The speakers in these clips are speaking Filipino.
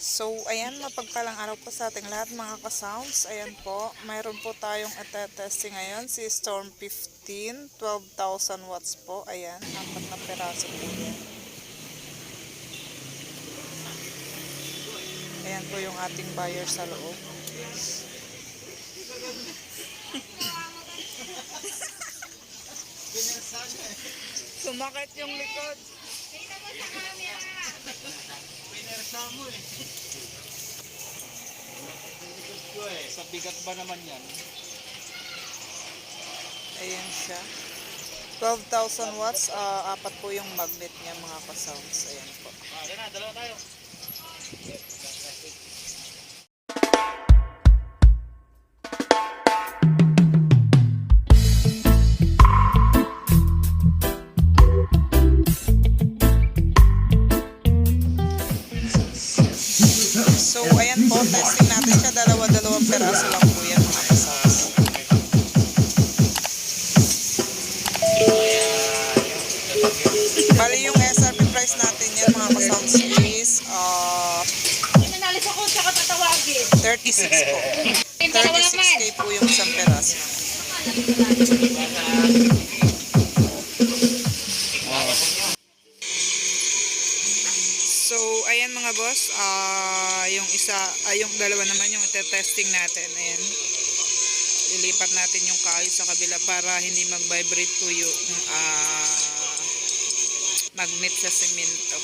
So, ayan, mapagpalang araw po sa ating lahat mga ka-sounds. Ayan po, mayroon po tayong testing ngayon, si Storm 15, 12,000 watts po. Ayan, 4 na peraso po yan. Ayan po yung ating buyer sa loob. Sumakit yung likod. Sa bigat ba naman yan? Ayan siya. 12,000 watts, apat po yung magnet niya mga ka-sounds. Ayan po. Ayan na, dalawa tayo. So, ayan po, testing natin siya. Dalawa-dalawang peraso lang po yan mga ka-sounds. Bali yung SRP price natin yan mga ka-sounds is 36 po. 36K po yung isang peraso. So, ayan mga boss, yung dalawa naman yung testing natin. Ayan. Ilipat natin yung kahoy sa kabila para hindi mag-vibrate po yung magnet sa semento.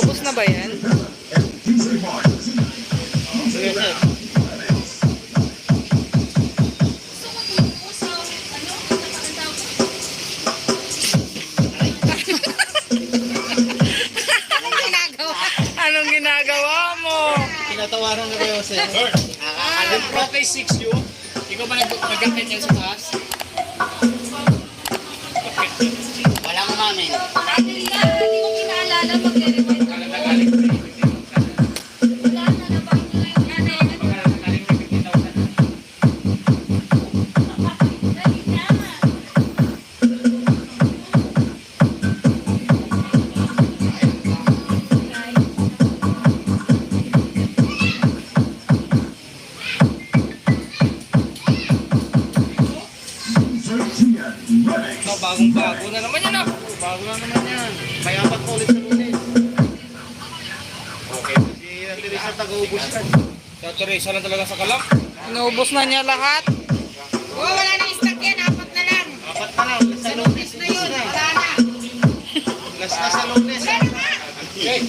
Ubus na ba yan? Anong ginagawa mo? Tinatawaran na kayo sir. Yung Pro-Pay 6 yun. Ikaw ba nag-gamit niya sa taas? Wala mo namin. Hindi ko kinaalala mag-rewind ako. Wala na, nabang nyo yung nanay. Dali na. No, bagong-bago na naman yan ah. Bago na naman yan. May apat ko ulit sa lunes. Okay. Si Teresa taga-ubos ka. Si Teresa lang talaga sa kalak. Inuubos na niya lahat? Oh, wala na stock yan. Apat na lang. Apat pa na. Sa lunes Na yun. Wala na. Last na sa lunes. Wala na.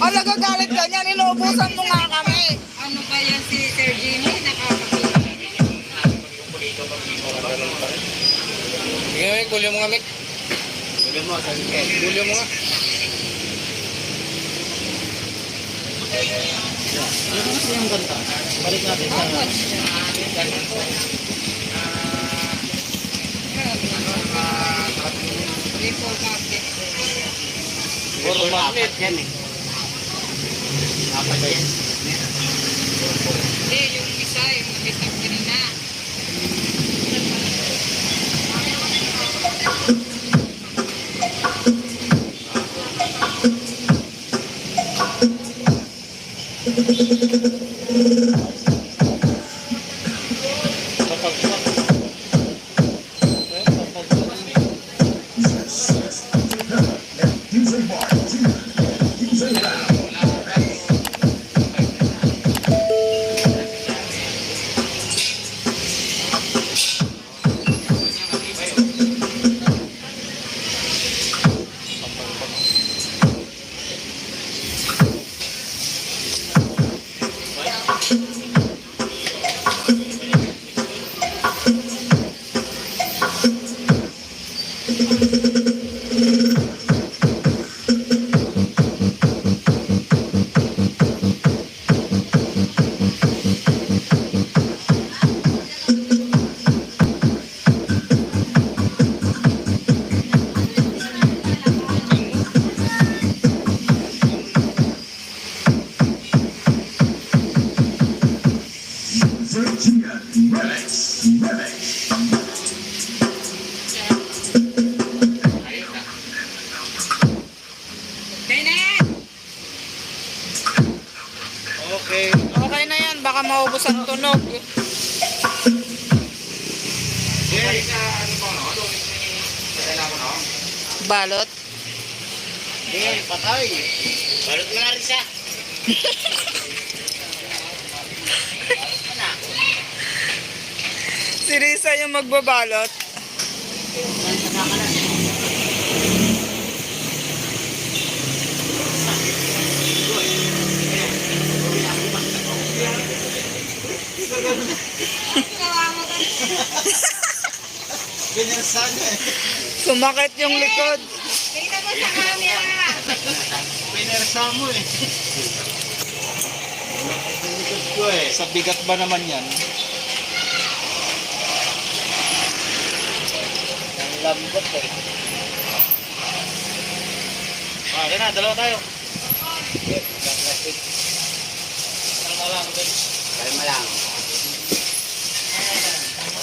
Oh, nagagalit ka niyan. Inuubusan mo nga kami. Ano ba yan si Sir Jimmy? Nakakakita. Sige, kulyo mo nga, Mick. Kulyo mo, kulyo mo nga. Ano kasi yung ganda? Balik natin sa... Report market. Puro magnet yan eh. Apat yan. Hindi, yung isa, yung nakita ko kanina. Virginia Remix. Okay. Okay na yan, baka maubos ang tunog. Balot. Patay. Balot mo na rin siya. Si Risa yung magbabalot. Ganyan sana eh. Sumakit yung likod. Tingnan mo sa camera. Pinersa mo eh. Likod ko eh. Sa bigat ba naman yan? Ang lambot eh. Kaya na, dalawa tayo. Okay, plastic. Kalma lang, Ben. Kalma lang.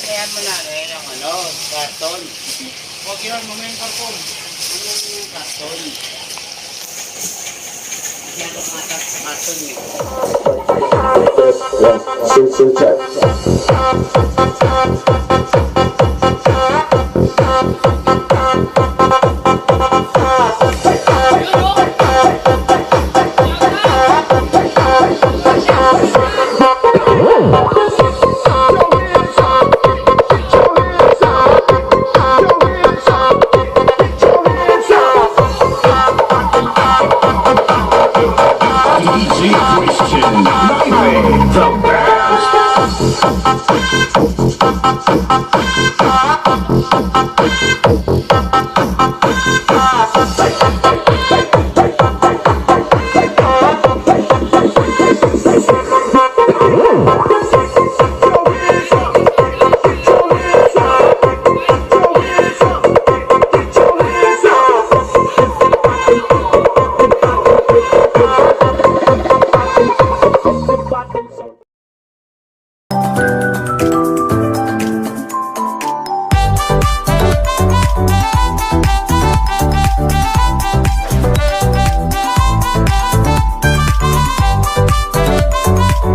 Kaya mo na rin ang karton. Huwag yan, mamaya yung karton. Yung karton. Yan ang karton eh. Easy Christian Living the best.